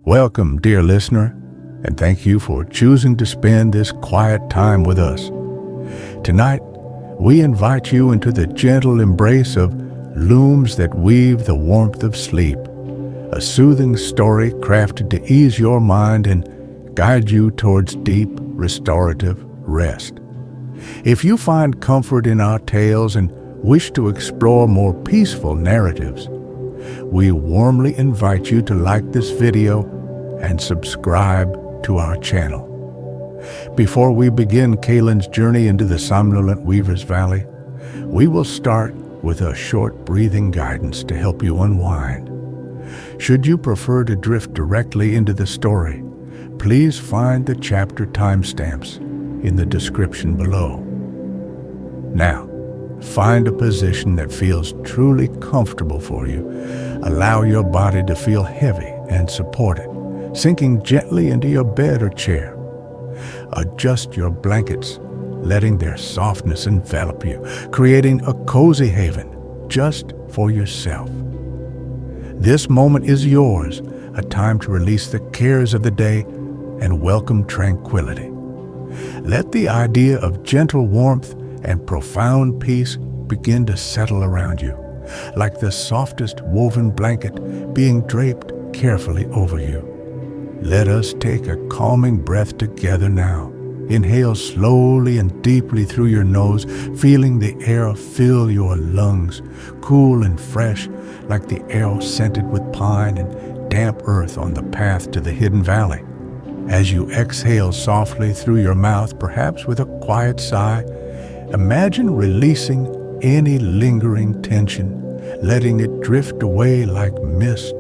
Welcome, dear listener, and thank you for choosing to spend this quiet time with us. Tonight, we invite you into the gentle embrace of Looms that weave the warmth of sleep, a soothing story crafted to ease your mind and guide you towards deep, restorative rest. If you find comfort in our tales and wish to explore more peaceful narratives, we warmly invite you to like this video and subscribe to our channel. Before we begin Kaelen's journey into the Somnolent Weavers Valley, we will start with a short breathing guidance to help you unwind. Should you prefer to drift directly into the story, please find the chapter timestamps in the description below. Now, find a position that feels truly comfortable for you. Allow your body to feel heavy and supported, sinking gently into your bed or chair. Adjust your blankets, letting their softness envelop you, creating a cozy haven just for yourself. This moment is yours, a time to release the cares of the day and welcome tranquility. Let the idea of gentle warmth and profound peace begin to settle around you, like the softest woven blanket being draped carefully over you. Let us take a calming breath together now. Inhale slowly and deeply through your nose, feeling the air fill your lungs, cool and fresh, like the air scented with pine and damp earth on the path to the hidden valley. As you exhale softly through your mouth, perhaps with a quiet sigh, imagine releasing any lingering tension, letting it drift away like mist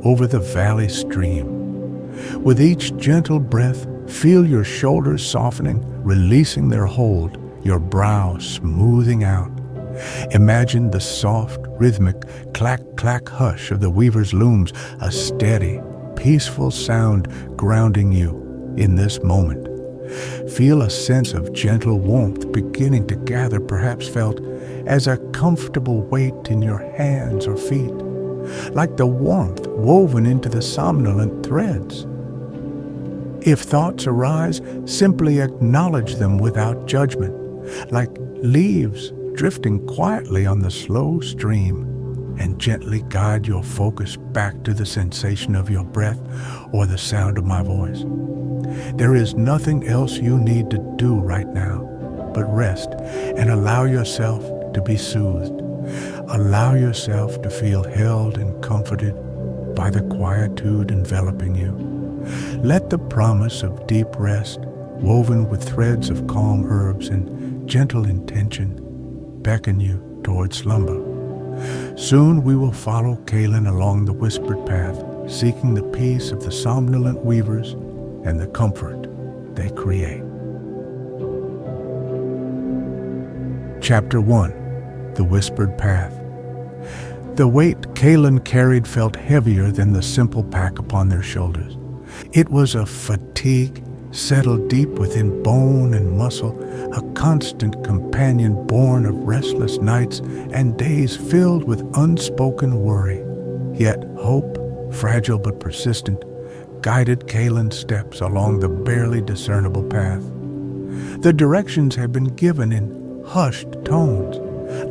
over the valley stream. With each gentle breath, feel your shoulders softening, releasing their hold, your brow smoothing out. Imagine the soft, rhythmic clack-clack-hush of the weaver's looms, a steady, peaceful sound grounding you in this moment. Feel a sense of gentle warmth beginning to gather, perhaps felt as a comfortable weight in your hands or feet, like the warmth woven into the somnolent threads. If thoughts arise, simply acknowledge them without judgment, like leaves drifting quietly on the slow stream, and gently guide your focus back to the sensation of your breath or the sound of my voice. There is nothing else you need to do right now but rest and allow yourself to be soothed. Allow yourself to feel held and comforted by the quietude enveloping you. Let the promise of deep rest, woven with threads of calm herbs and gentle intention, beckon you toward slumber. Soon we will follow Kaelen along the whispered path, seeking the peace of the somnolent weavers and the comfort they create. Chapter 1. The Whispered Path. The weight Kaelen carried felt heavier than the simple pack upon their shoulders. It was a fatigue settled deep within bone and muscle, a constant companion born of restless nights and days filled with unspoken worry. Yet hope, fragile but persistent, guided Kaelen's steps along the barely discernible path. The directions had been given in hushed tones,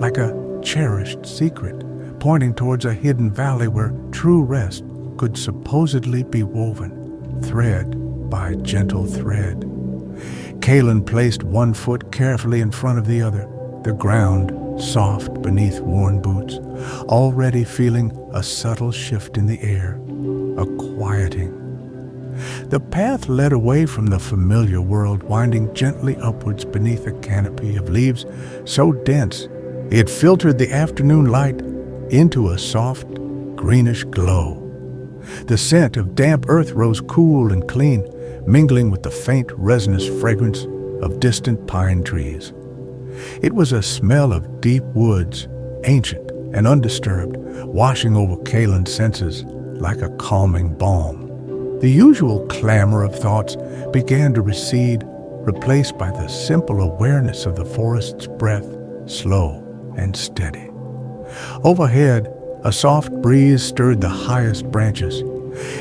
like a cherished secret, pointing towards a hidden valley where true rest could supposedly be woven, thread by gentle thread. Kaelen placed one foot carefully in front of the other, the ground soft beneath worn boots, already feeling a subtle shift in the air, a quieting. The path led away from the familiar world, winding gently upwards beneath a canopy of leaves so dense it filtered the afternoon light into a soft, greenish glow. The scent of damp earth rose cool and clean, mingling with the faint, resinous fragrance of distant pine trees. It was a smell of deep woods, ancient and undisturbed, washing over Kaelen's senses like a calming balm. The usual clamor of thoughts began to recede, replaced by the simple awareness of the forest's breath, slow and steady. Overhead, a soft breeze stirred the highest branches,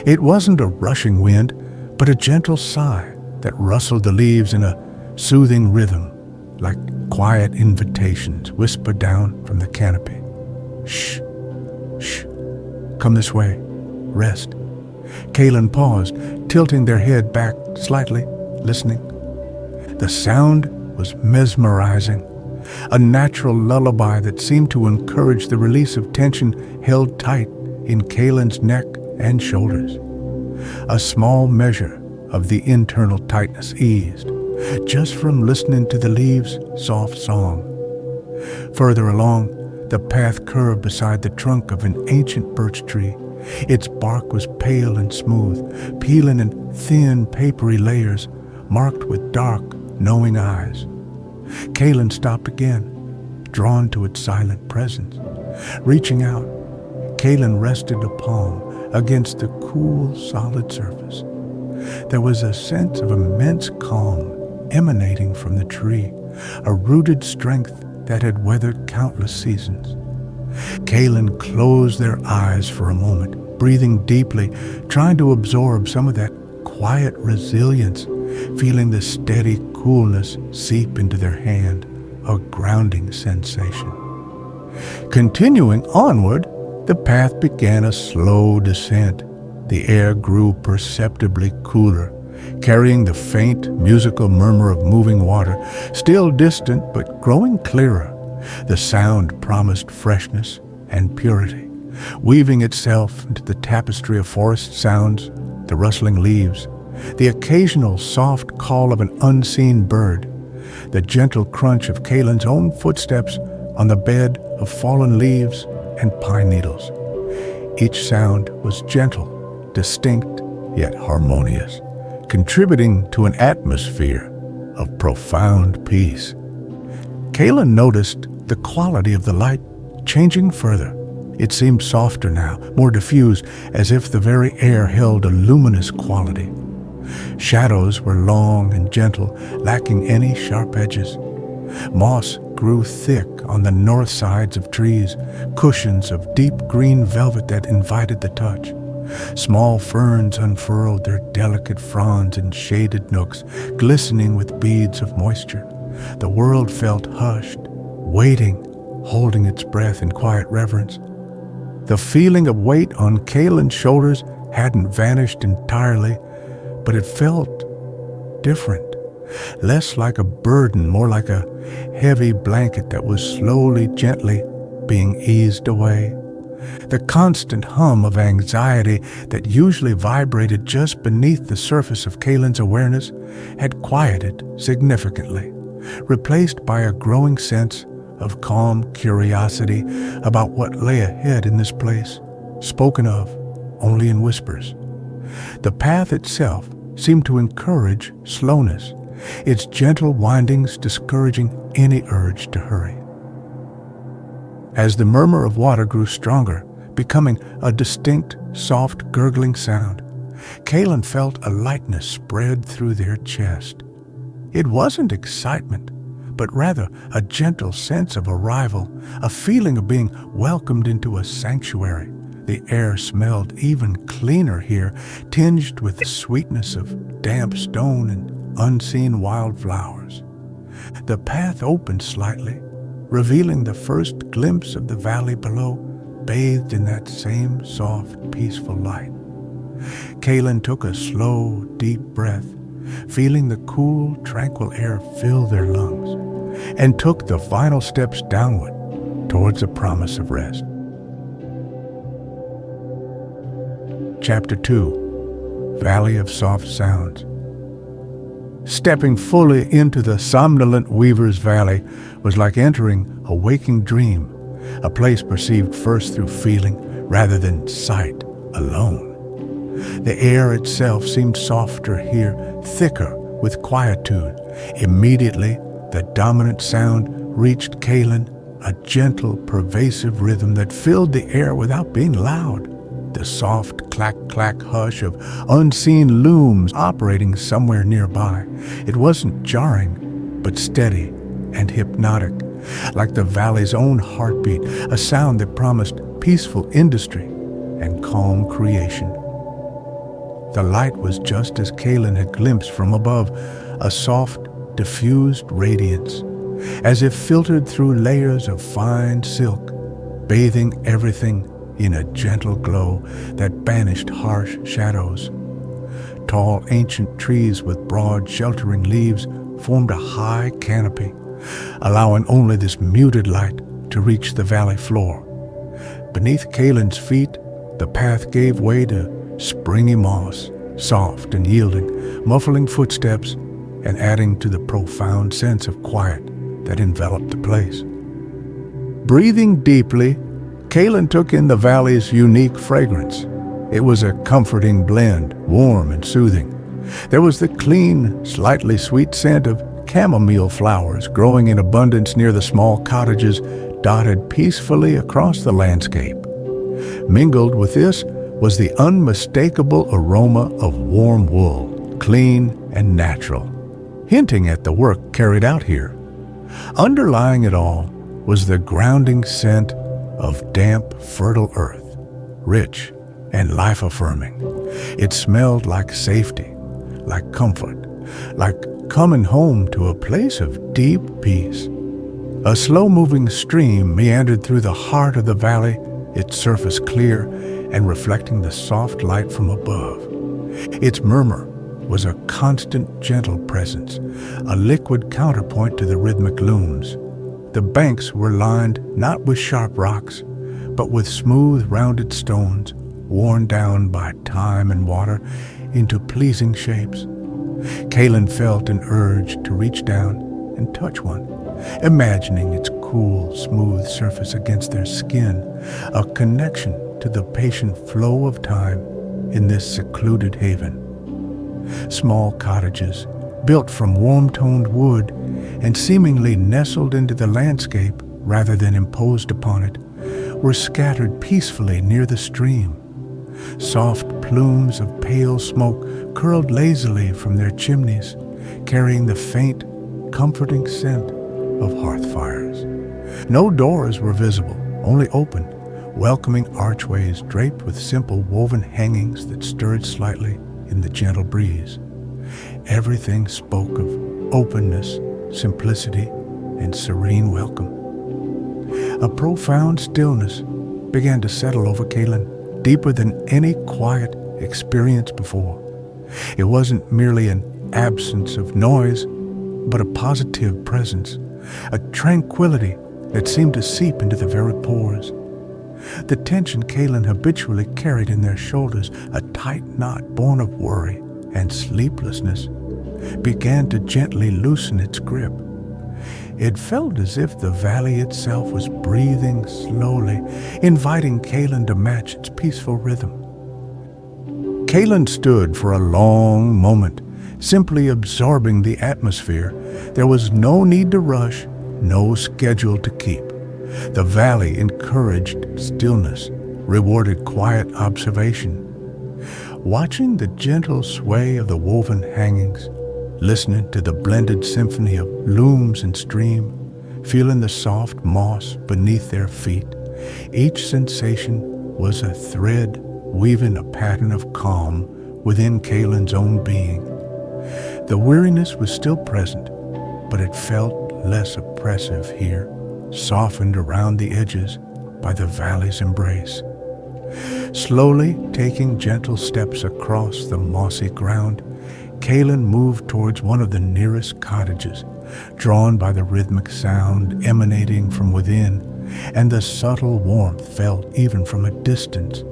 It wasn't a rushing wind, but a gentle sigh that rustled the leaves in a soothing rhythm, like quiet invitations whispered down from the canopy. Shh, shh, come this way, rest. Kaelen paused, tilting their head back slightly, listening. The sound was mesmerizing, a natural lullaby that seemed to encourage the release of tension held tight in Kaelen's neck and shoulders. A small measure of the internal tightness eased, just from listening to the leaves' soft song. Further along, the path curved beside the trunk of an ancient birch tree. Its bark was pale and smooth, peeling in thin, papery layers, marked with dark, knowing eyes. Kaelen stopped again, drawn to its silent presence. Reaching out, Kaelen rested a palm against the cool, solid surface. There was a sense of immense calm emanating from the tree, a rooted strength that had weathered countless seasons. Kaelen closed their eyes for a moment, breathing deeply, trying to absorb some of that quiet resilience, feeling the steady coolness seep into their hand, a grounding sensation. Continuing onward, the path began a slow descent. The air grew perceptibly cooler, carrying the faint, musical murmur of moving water, still distant but growing clearer. The sound promised freshness and purity, weaving itself into the tapestry of forest sounds, the rustling leaves, the occasional soft call of an unseen bird, the gentle crunch of Kaelen's own footsteps on the bed of fallen leaves and pine needles. Each sound was gentle, distinct, yet harmonious, contributing to an atmosphere of profound peace. Kaelen noticed the quality of the light changing further. It seemed softer now, more diffused, as if the very air held a luminous quality. Shadows were long and gentle, lacking any sharp edges. Moss grew thick on the north sides of trees, cushions of deep green velvet that invited the touch. Small ferns unfurled their delicate fronds in shaded nooks, glistening with beads of moisture. The world felt hushed, waiting, holding its breath in quiet reverence. The feeling of weight on Kaelen's shoulders hadn't vanished entirely, but it felt different. Less like a burden, more like a heavy blanket that was slowly, gently being eased away. The constant hum of anxiety that usually vibrated just beneath the surface of Kaelen's awareness had quieted significantly, replaced by a growing sense of calm curiosity about what lay ahead in this place, spoken of only in whispers. The path itself seemed to encourage slowness, its gentle windings discouraging any urge to hurry. As the murmur of water grew stronger, becoming a distinct, soft, gurgling sound, Kaelen felt a lightness spread through their chest. It wasn't excitement, but rather a gentle sense of arrival, a feeling of being welcomed into a sanctuary. The air smelled even cleaner here, tinged with the sweetness of damp stone and unseen wildflowers. The path opened slightly, revealing the first glimpse of the valley below, bathed in that same soft, peaceful light. Kaelen took a slow, deep breath, feeling the cool, tranquil air fill their lungs, and took the final steps downward towards a promise of rest. Chapter 2, Valley of Soft Sounds. Stepping fully into the Somnolent Weavers Valley was like entering a waking dream, a place perceived first through feeling rather than sight alone. The air itself seemed softer here, thicker with quietude. Immediately, the dominant sound reached Kaelen, a gentle, pervasive rhythm that filled the air without being loud. The soft clack-clack-hush of unseen looms operating somewhere nearby. It wasn't jarring, but steady and hypnotic, like the valley's own heartbeat, a sound that promised peaceful industry and calm creation. The light was just as Kaelen had glimpsed from above, a soft, diffused radiance, as if filtered through layers of fine silk, bathing everything in a gentle glow that banished harsh shadows. Tall, ancient trees with broad, sheltering leaves formed a high canopy, allowing only this muted light to reach the valley floor. Beneath Kaelen's feet, the path gave way to springy moss, soft and yielding, muffling footsteps and adding to the profound sense of quiet that enveloped the place. Breathing deeply, Kaelen took in the valley's unique fragrance. It was a comforting blend, warm and soothing. There was the clean, slightly sweet scent of chamomile flowers growing in abundance near the small cottages dotted peacefully across the landscape. Mingled with this was the unmistakable aroma of warm wool, clean and natural, hinting at the work carried out here. Underlying it all was the grounding scent of damp, fertile earth, rich and life-affirming. It smelled like safety, like comfort, like coming home to a place of deep peace. A slow-moving stream meandered through the heart of the valley, its surface clear and reflecting the soft light from above. Its murmur was a constant, gentle presence, a liquid counterpoint to the rhythmic looms. The banks were lined not with sharp rocks, but with smooth, rounded stones, worn down by time and water into pleasing shapes. Kaelen felt an urge to reach down and touch one, imagining its cool, smooth surface against their skin, a connection to the patient flow of time in this secluded haven. Small cottages, built from warm-toned wood and seemingly nestled into the landscape rather than imposed upon it, were scattered peacefully near the stream. Soft plumes of pale smoke curled lazily from their chimneys, carrying the faint, comforting scent of hearth fires. No doors were visible, only open, welcoming archways draped with simple woven hangings that stirred slightly in the gentle breeze. Everything spoke of openness, simplicity, and serene welcome. A profound stillness began to settle over Kaelen, deeper than any quiet experience before. It wasn't merely an absence of noise, but a positive presence, a tranquility that seemed to seep into the very pores. The tension Kaelen habitually carried in their shoulders, a tight knot born of worry and sleeplessness, began to gently loosen its grip. It felt as if the valley itself was breathing slowly, inviting Kaelen to match its peaceful rhythm. Kaelen stood for a long moment, simply absorbing the atmosphere. There was no need to rush, no schedule to keep. The valley encouraged stillness, rewarded quiet observation. Watching the gentle sway of the woven hangings, listening to the blended symphony of looms and stream, feeling the soft moss beneath their feet, each sensation was a thread weaving a pattern of calm within Kaelen's own being. The weariness was still present, but it felt less oppressive here, softened around the edges by the valley's embrace. Slowly taking gentle steps across the mossy ground, Kaelen moved towards one of the nearest cottages, drawn by the rhythmic sound emanating from within and the subtle warmth felt even from a distance.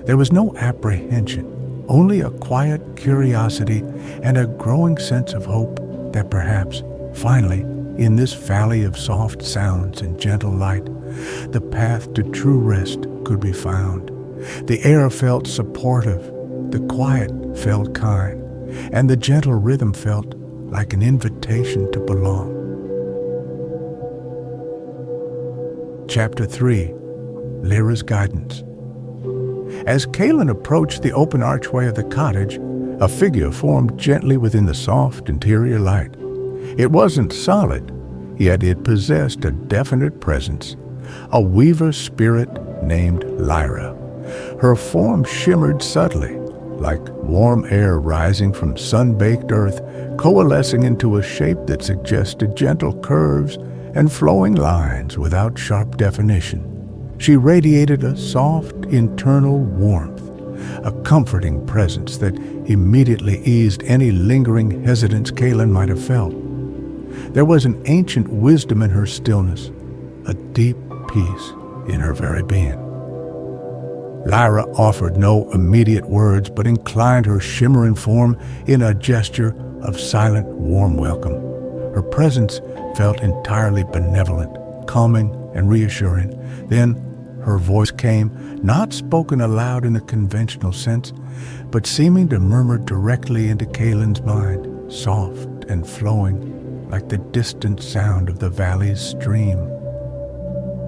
There was no apprehension, only a quiet curiosity and a growing sense of hope that perhaps, finally, in this valley of soft sounds and gentle light, the path to true rest could be found. The air felt supportive, the quiet felt kind, and the gentle rhythm felt like an invitation to belong. Chapter 3. Lyra's Guidance. As Kaelen approached the open archway of the cottage, a figure formed gently within the soft interior light. It wasn't solid, yet it possessed a definite presence, a weaver spirit named Lyra. Her form shimmered subtly, like warm air rising from sun-baked earth, coalescing into a shape that suggested gentle curves and flowing lines without sharp definition. She radiated a soft internal warmth, a comforting presence that immediately eased any lingering hesitance Kaelen might have felt. There was an ancient wisdom in her stillness, a deep peace in her very being. Lyra offered no immediate words, but inclined her shimmering form in a gesture of silent, warm welcome. Her presence felt entirely benevolent, calming, and reassuring. Then her voice came, not spoken aloud in a conventional sense, but seeming to murmur directly into Kaelen's mind, soft and flowing, like the distant sound of the valley's stream.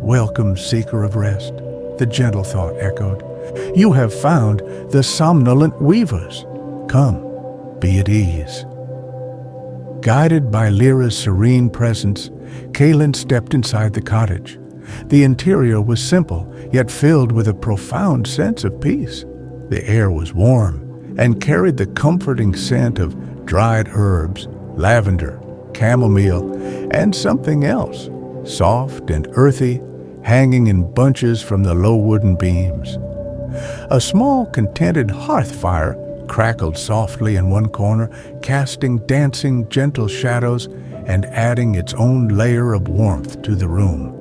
"Welcome, seeker of rest," the gentle thought echoed. "You have found the Somnolent Weavers. Come, be at ease." Guided by Lyra's serene presence, Kaelen stepped inside the cottage. The interior was simple, yet filled with a profound sense of peace. The air was warm and carried the comforting scent of dried herbs, lavender, chamomile, and something else, soft and earthy, hanging in bunches from the low wooden beams. A small, contented hearth fire crackled softly in one corner, casting dancing, gentle shadows and adding its own layer of warmth to the room.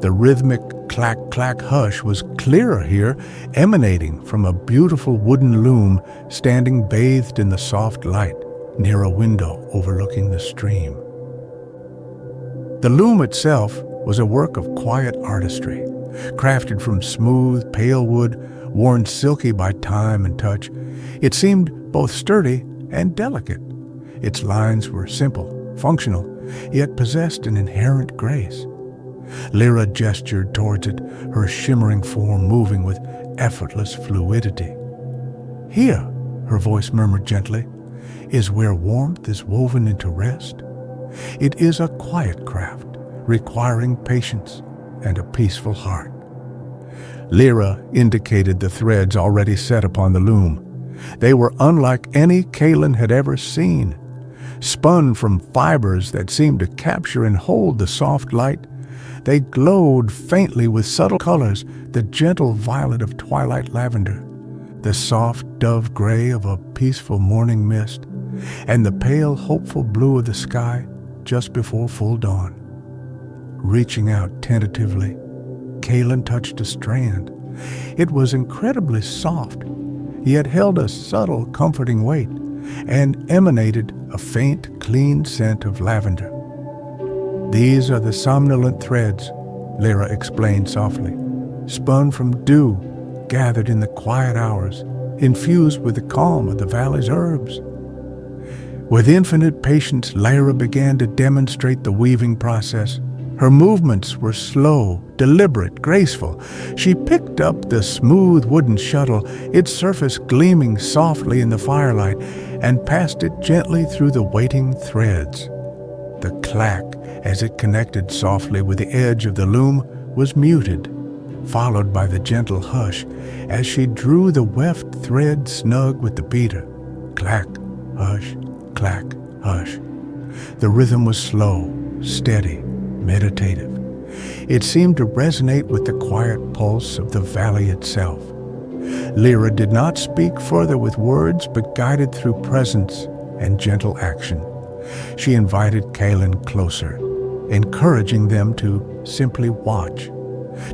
The rhythmic clack-clack-hush was clearer here, emanating from a beautiful wooden loom standing bathed in the soft light near a window overlooking the stream. The loom itself was a work of quiet artistry, crafted from smooth, pale wood, worn silky by time and touch. It seemed both sturdy and delicate. Its lines were simple, functional, yet possessed an inherent grace. Lyra gestured towards it, her shimmering form moving with effortless fluidity. "Here," her voice murmured gently, "is where warmth is woven into rest. It is a quiet craft, requiring patience and a peaceful heart." Lyra indicated the threads already set upon the loom. They were unlike any Kaelen had ever seen. Spun from fibers that seemed to capture and hold the soft light, they glowed faintly with subtle colors, the gentle violet of twilight lavender, the soft dove gray of a peaceful morning mist, and the pale, hopeful blue of the sky just before full dawn. Reaching out tentatively, Kaelen touched a strand. It was incredibly soft, yet held a subtle, comforting weight, and emanated a faint, clean scent of lavender. "These are the somnolent threads," Lyra explained softly, "spun from dew, gathered in the quiet hours, infused with the calm of the valley's herbs." With infinite patience, Lyra began to demonstrate the weaving process. Her movements were slow, deliberate, graceful. She picked up the smooth wooden shuttle, its surface gleaming softly in the firelight, and passed it gently through the waiting threads. The clack, as it connected softly with the edge of the loom, was muted, followed by the gentle hush as she drew the weft thread snug with the beater. Clack, hush, clack, hush. The rhythm was slow, steady, meditative. It seemed to resonate with the quiet pulse of the valley itself. Lyra did not speak further with words, but guided through presence and gentle action. She invited Kaelen closer, encouraging them to simply watch,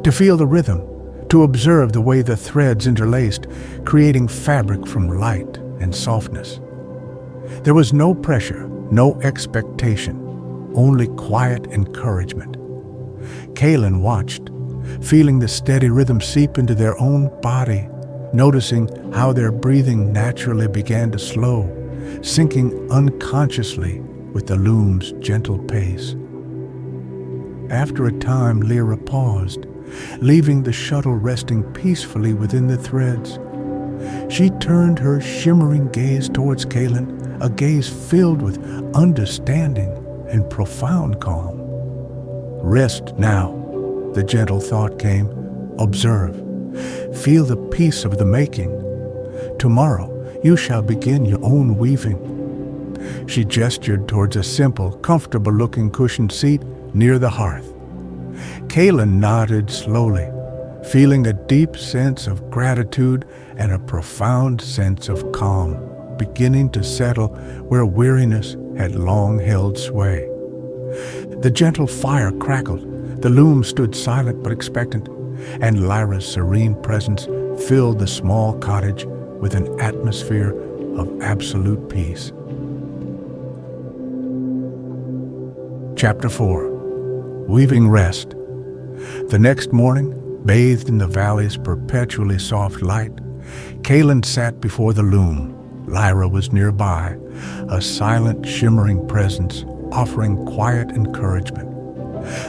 to feel the rhythm, to observe the way the threads interlaced, creating fabric from light and softness. There was no pressure, no expectation, only quiet encouragement. Kaelen watched, feeling the steady rhythm seep into their own body, noticing how their breathing naturally began to slow, sinking unconsciously with the loom's gentle pace. After a time, Lyra paused, leaving the shuttle resting peacefully within the threads. She turned her shimmering gaze towards Kaelen, a gaze filled with understanding and profound calm. "Rest now," the gentle thought came. "Observe. Feel the peace of the making. Tomorrow, you shall begin your own weaving." She gestured towards a simple, comfortable-looking cushioned seat near the hearth. Kaelen nodded slowly, feeling a deep sense of gratitude and a profound sense of calm beginning to settle where weariness had long held sway. The gentle fire crackled, the loom stood silent but expectant, and Lyra's serene presence filled the small cottage with an atmosphere of absolute peace. Chapter 4. Weaving Rest. The next morning, bathed in the valley's perpetually soft light, Kaelen sat before the loom. Lyra was nearby, a silent, shimmering presence offering quiet encouragement.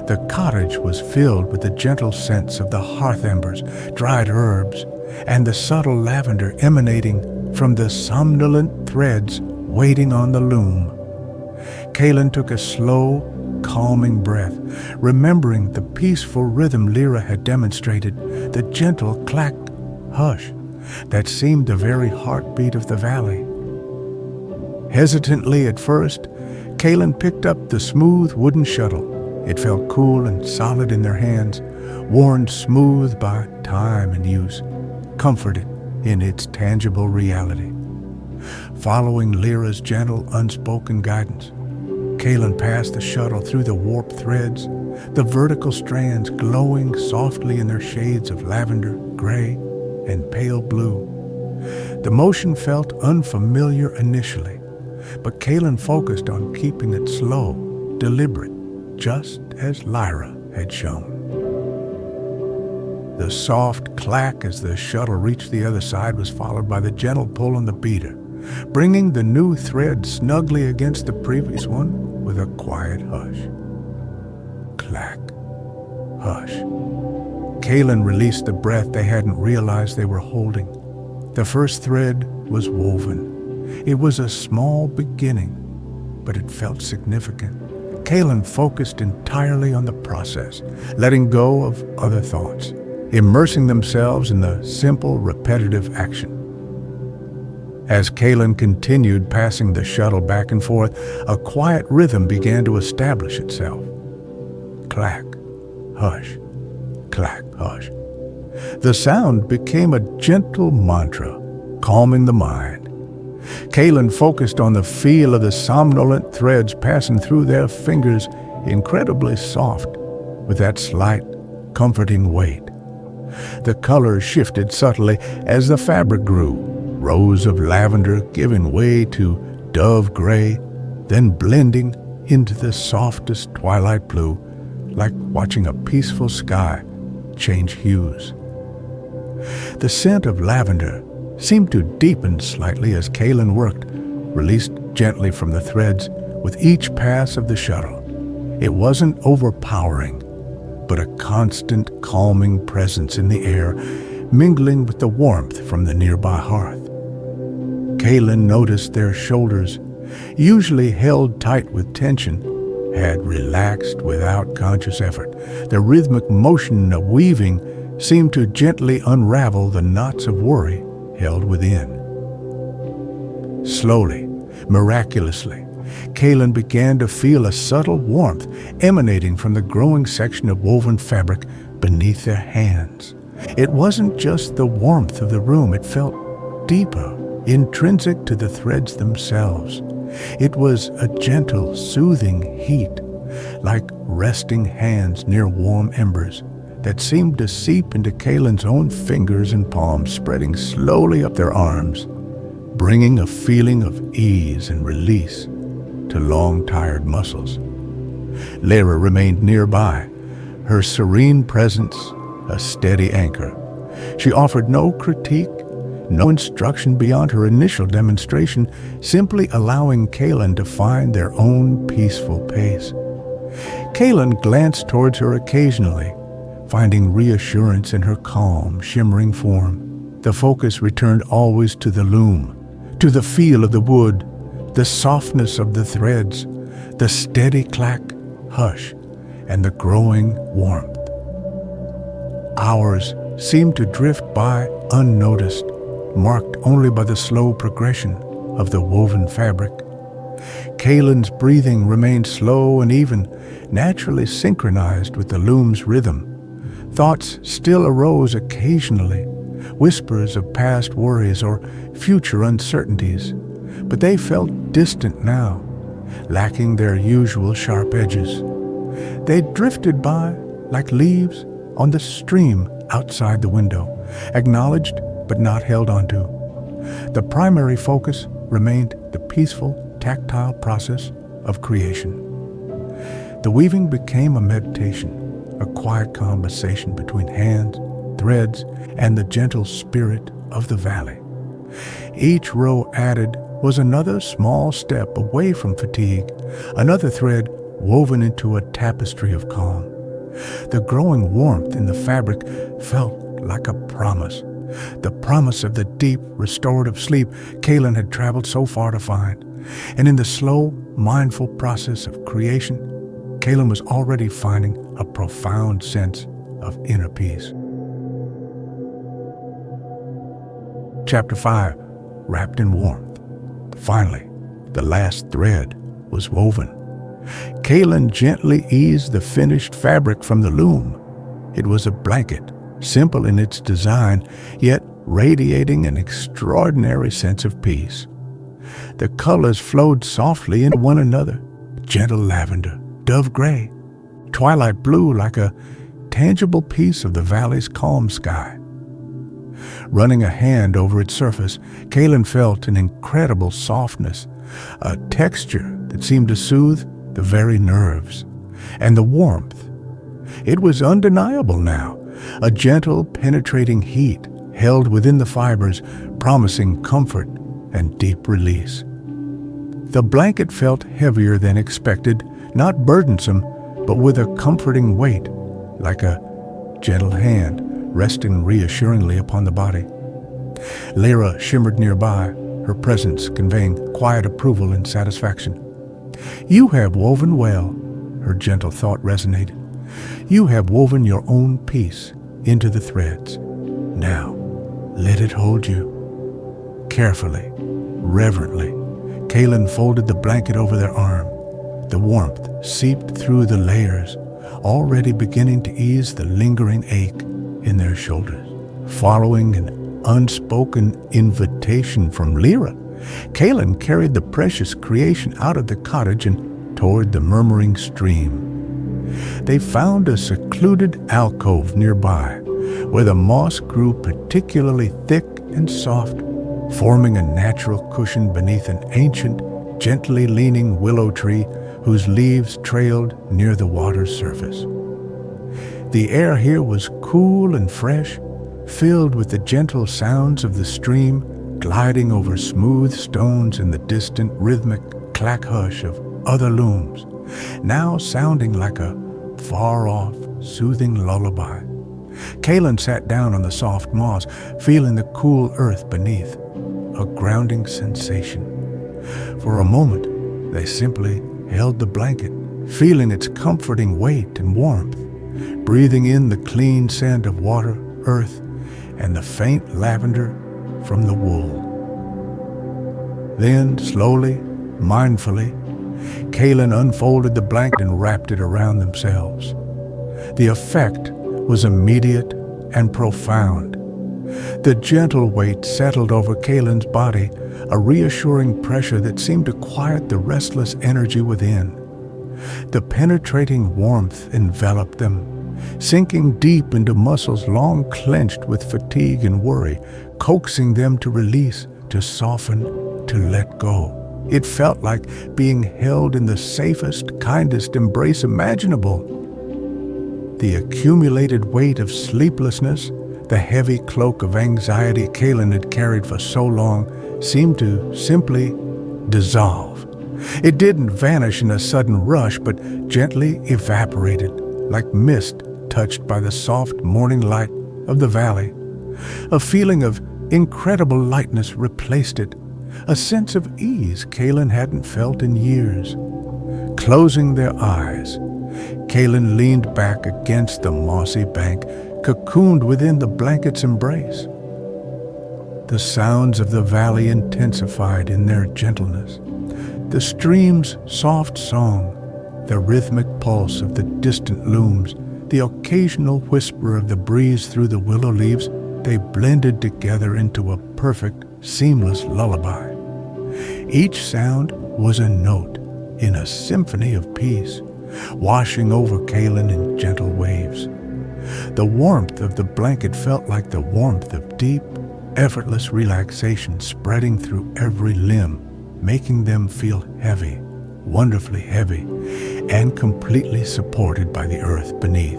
The cottage was filled with the gentle scents of the hearth embers, dried herbs, and the subtle lavender emanating from the somnolent threads waiting on the loom. Kaelen took a slow, calming breath, remembering the peaceful rhythm Lyra had demonstrated, the gentle clack-hush that seemed the very heartbeat of the valley. Hesitantly at first, Kaelen picked up the smooth wooden shuttle. It felt cool and solid in their hands, worn smooth by time and use, comforted in its tangible reality. Following Lyra's gentle, unspoken guidance, Kaelen passed the shuttle through the warped threads, the vertical strands glowing softly in their shades of lavender, gray, and pale blue. The motion felt unfamiliar initially, but Kaelen focused on keeping it slow, deliberate, just as Lyra had shown. The soft clack as the shuttle reached the other side was followed by the gentle pull on the beater, bringing the new thread snugly against the previous one with a quiet hush. Clack, hush. Kaelen released the breath they hadn't realized they were holding. The first thread was woven. It was a small beginning, but it felt significant. Kaelen focused entirely on the process, letting go of other thoughts, immersing themselves in the simple, repetitive action. As Kaelen continued passing the shuttle back and forth, a quiet rhythm began to establish itself. Clack, hush, clack, hush. The sound became a gentle mantra, calming the mind. Kaelen focused on the feel of the somnolent threads passing through their fingers, incredibly soft, with that slight, comforting weight. The colors shifted subtly as the fabric grew, rose of lavender giving way to dove gray, then blending into the softest twilight blue, like watching a peaceful sky change hues. The scent of lavender seemed to deepen slightly as Kaelen worked, released gently from the threads with each pass of the shuttle. It wasn't overpowering, but a constant calming presence in the air, mingling with the warmth from the nearby hearth. Kaelen noticed their shoulders, usually held tight with tension, had relaxed without conscious effort. The rhythmic motion of weaving seemed to gently unravel the knots of worry held within. Slowly, miraculously, Kaelen began to feel a subtle warmth emanating from the growing section of woven fabric beneath their hands. It wasn't just the warmth of the room, it felt deeper, intrinsic to the threads themselves. It was a gentle, soothing heat, like resting hands near warm embers, that seemed to seep into Kaelen's own fingers and palms, spreading slowly up their arms, bringing a feeling of ease and release to long-tired muscles. Lyra remained nearby, her serene presence a steady anchor. She offered no critique, no instruction beyond her initial demonstration, simply allowing Kaelen to find their own peaceful pace. Kaelen glanced towards her occasionally, finding reassurance in her calm, shimmering form. The focus returned always to the loom, to the feel of the wood, the softness of the threads, the steady clack, hush, and the growing warmth. Hours seemed to drift by unnoticed, marked only by the slow progression of the woven fabric. Kaelen's breathing remained slow and even, naturally synchronized with the loom's rhythm. Thoughts still arose occasionally, whispers of past worries or future uncertainties, but they felt distant now, lacking their usual sharp edges. They drifted by like leaves on the stream outside the window, acknowledged but not held onto. The primary focus remained the peaceful, tactile process of creation. The weaving became a meditation, a quiet conversation between hands, threads, and the gentle spirit of the valley. Each row added was another small step away from fatigue, another thread woven into a tapestry of calm. The growing warmth in the fabric felt like a promise, the promise of the deep, restorative sleep Kaelen had traveled so far to find. And in the slow, mindful process of creation, Kaelen was already finding a profound sense of inner peace. Chapter 5, Wrapped in Warmth. Finally, the last thread was woven. Kaelen gently eased the finished fabric from the loom. It was a blanket, simple in its design, yet radiating an extraordinary sense of peace. The colors flowed softly into one another, gentle lavender, dove gray, twilight blue, like a tangible piece of the valley's calm sky. Running a hand over its surface, Kaelen felt an incredible softness, a texture that seemed to soothe the very nerves. And the warmth. It was undeniable now, a gentle, penetrating heat held within the fibers, promising comfort and deep release. The blanket felt heavier than expected, not burdensome, but with a comforting weight, like a gentle hand resting reassuringly upon the body. Lyra shimmered nearby, her presence conveying quiet approval and satisfaction. "You have woven well," her gentle thought resonated. "You have woven your own peace into the threads. Now, let it hold you." Carefully, reverently, Kaelen folded the blanket over their arm. The warmth seeped through the layers, already beginning to ease the lingering ache in their shoulders. Following an unspoken invitation from Lyra, Kaelen carried the precious creation out of the cottage and toward the murmuring stream. They found a secluded alcove nearby, where the moss grew particularly thick and soft, forming a natural cushion beneath an ancient, gently leaning willow tree whose leaves trailed near the water's surface. The air here was cool and fresh, filled with the gentle sounds of the stream gliding over smooth stones and the distant rhythmic clack-hush of other looms, now sounding like a far-off, soothing lullaby. Kaelen sat down on the soft moss, feeling the cool earth beneath, a grounding sensation. For a moment, they simply held the blanket, feeling its comforting weight and warmth, breathing in the clean scent of water, earth, and the faint lavender from the wool. Then, slowly, mindfully, Kaelen unfolded the blanket and wrapped it around themselves. The effect was immediate and profound. The gentle weight settled over Kaelen's body, a reassuring pressure that seemed to quiet the restless energy within. The penetrating warmth enveloped them, sinking deep into muscles long clenched with fatigue and worry, coaxing them to release, to soften, to let go. It felt like being held in the safest, kindest embrace imaginable. The accumulated weight of sleeplessness, the heavy cloak of anxiety Kaelen had carried for so long, seemed to simply dissolve. It didn't vanish in a sudden rush, but gently evaporated, like mist touched by the soft morning light of the valley. A feeling of incredible lightness replaced it, a sense of ease Kaelen hadn't felt in years. Closing their eyes, Kaelen leaned back against the mossy bank, cocooned within the blanket's embrace. The sounds of the valley intensified in their gentleness. The stream's soft song, the rhythmic pulse of the distant looms, the occasional whisper of the breeze through the willow leaves, they blended together into a perfect, seamless lullaby. Each sound was a note in a symphony of peace, washing over Kaelen in gentle waves. The warmth of the blanket felt like the warmth of deep, effortless relaxation spreading through every limb, making them feel heavy, wonderfully heavy, and completely supported by the earth beneath.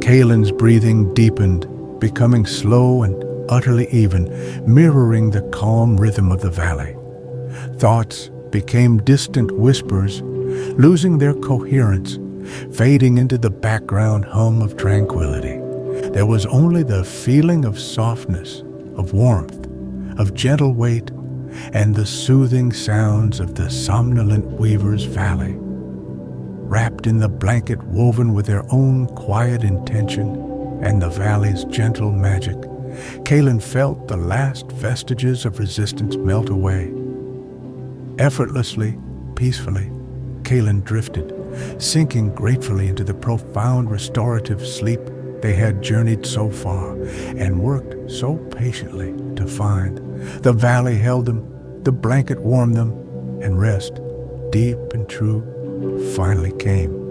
Kaelen's breathing deepened, becoming slow and utterly even, mirroring the calm rhythm of the valley. Thoughts became distant whispers, losing their coherence, fading into the background hum of tranquility. There was only the feeling of softness, of warmth, of gentle weight, and the soothing sounds of the Somnolent Weavers Valley. Wrapped in the blanket woven with their own quiet intention and the valley's gentle magic, Kaelen felt the last vestiges of resistance melt away. Effortlessly, peacefully, Kaelen drifted, sinking gratefully into the profound restorative sleep they had journeyed so far and worked so patiently to find. The valley held them, the blanket warmed them, and rest, deep and true, finally came.